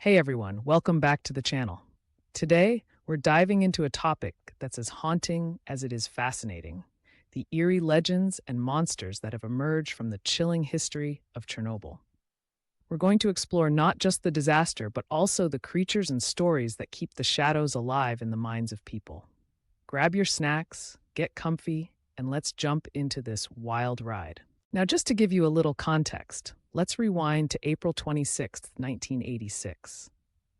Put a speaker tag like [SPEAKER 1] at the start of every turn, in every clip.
[SPEAKER 1] Hey everyone, welcome back to the channel. Today, we're diving into a topic that's as haunting as it is fascinating: the eerie legends and monsters that have emerged from the chilling history of Chernobyl. We're going to explore not just the disaster, but also the creatures and stories that keep the shadows alive in the minds of people. Grab your snacks, get comfy, and let's jump into this wild ride. Now, just to give you a little context, let's rewind to April 26th, 1986.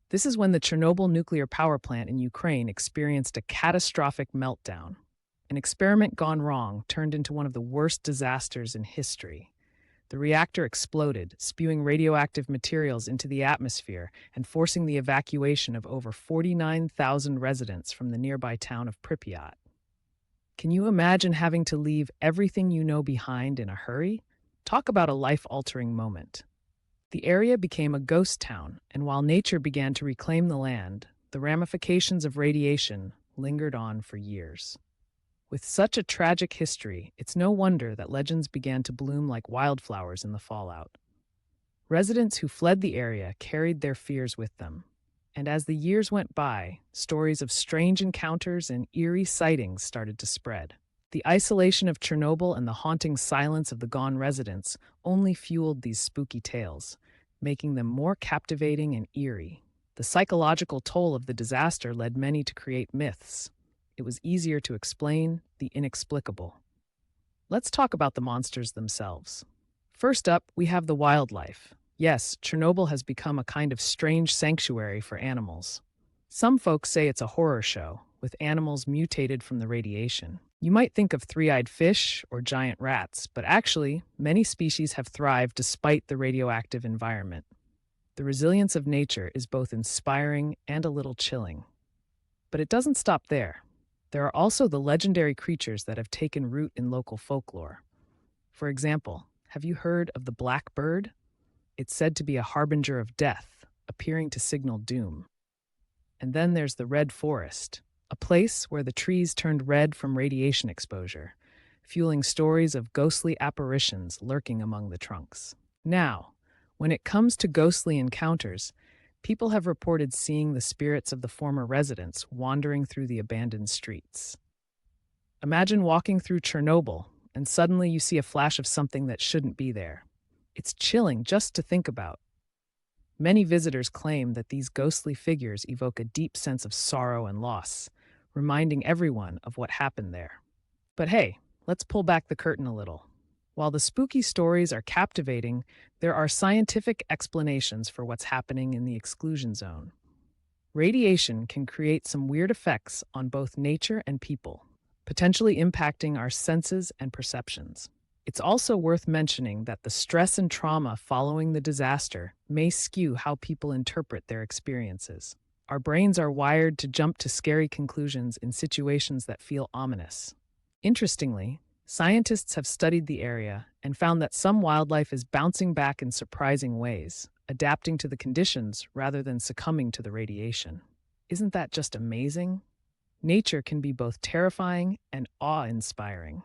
[SPEAKER 1] This is when the Chernobyl nuclear power plant in Ukraine experienced a catastrophic meltdown. An experiment gone wrong turned into one of the worst disasters in history. The reactor exploded, spewing radioactive materials into the atmosphere and forcing the evacuation of over 49,000 residents from the nearby town of Pripyat. Can you imagine having to leave everything you know behind in a hurry? Talk about a life-altering moment. The area became a ghost town, and while nature began to reclaim the land, the ramifications of radiation lingered on for years. With such a tragic history, it's no wonder that legends began to bloom like wildflowers in the fallout. Residents who fled the area carried their fears with them, and as the years went by, stories of strange encounters and eerie sightings started to spread. The isolation of Chernobyl and the haunting silence of the gone residents only fueled these spooky tales, making them more captivating and eerie. The psychological toll of the disaster led many to create myths. It was easier to explain the inexplicable. Let's talk about the monsters themselves. First up, we have the wildlife. Yes, Chernobyl has become a kind of strange sanctuary for animals. Some folks say it's a horror show, with animals mutated from the radiation. You might think of three-eyed fish or giant rats, but actually, many species have thrived despite the radioactive environment. The resilience of nature is both inspiring and a little chilling. But it doesn't stop there. There are also the legendary creatures that have taken root in local folklore. For example, have you heard of the black bird? It's said to be a harbinger of death, appearing to signal doom. And then there's the red forest, a place where the trees turned red from radiation exposure, fueling stories of ghostly apparitions lurking among the trunks. Now, when it comes to ghostly encounters, people have reported seeing the spirits of the former residents wandering through the abandoned streets. Imagine walking through Chernobyl, and suddenly you see a flash of something that shouldn't be there. It's chilling just to think about. Many visitors claim that these ghostly figures evoke a deep sense of sorrow and loss, reminding everyone of what happened there. But hey, let's pull back the curtain a little. While the spooky stories are captivating, there are scientific explanations for what's happening in the exclusion zone. Radiation can create some weird effects on both nature and people, potentially impacting our senses and perceptions. It's also worth mentioning that the stress and trauma following the disaster may skew how people interpret their experiences. Our brains are wired to jump to scary conclusions in situations that feel ominous. Interestingly, scientists have studied the area and found that some wildlife is bouncing back in surprising ways, adapting to the conditions rather than succumbing to the radiation. Isn't that just amazing? Nature can be both terrifying and awe-inspiring.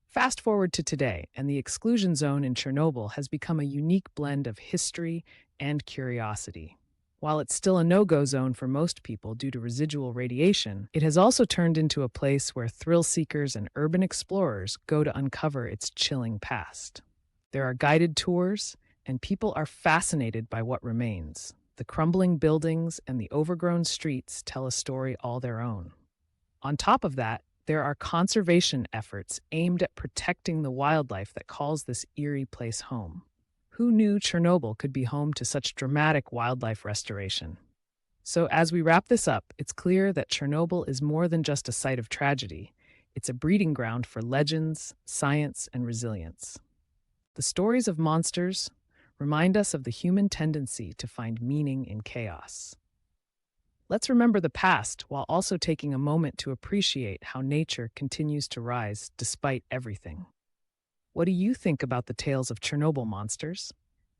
[SPEAKER 1] Fast forward to today, and the exclusion zone in Chernobyl has become a unique blend of history and curiosity. While it's still a no-go zone for most people due to residual radiation, it has also turned into a place where thrill seekers and urban explorers go to uncover its chilling past. There are guided tours, and people are fascinated by what remains. The crumbling buildings and the overgrown streets tell a story all their own. On top of that, there are conservation efforts aimed at protecting the wildlife that calls this eerie place home. Who knew Chernobyl could be home to such dramatic wildlife restoration? So as we wrap this up, it's clear that Chernobyl is more than just a site of tragedy. It's a breeding ground for legends, science, and resilience. The stories of monsters remind us of the human tendency to find meaning in chaos. Let's remember the past while also taking a moment to appreciate how nature continues to rise despite everything. What do you think about the tales of Chernobyl monsters?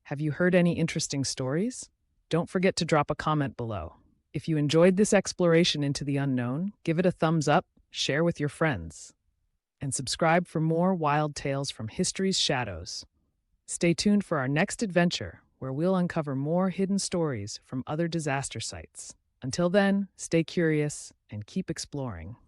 [SPEAKER 1] Have you heard any interesting stories? Don't forget to drop a comment below. If you enjoyed this exploration into the unknown, give it a thumbs up, share with your friends, and subscribe for more wild tales from history's shadows. Stay tuned for our next adventure, where we'll uncover more hidden stories from other disaster sites. Until then, stay curious and keep exploring.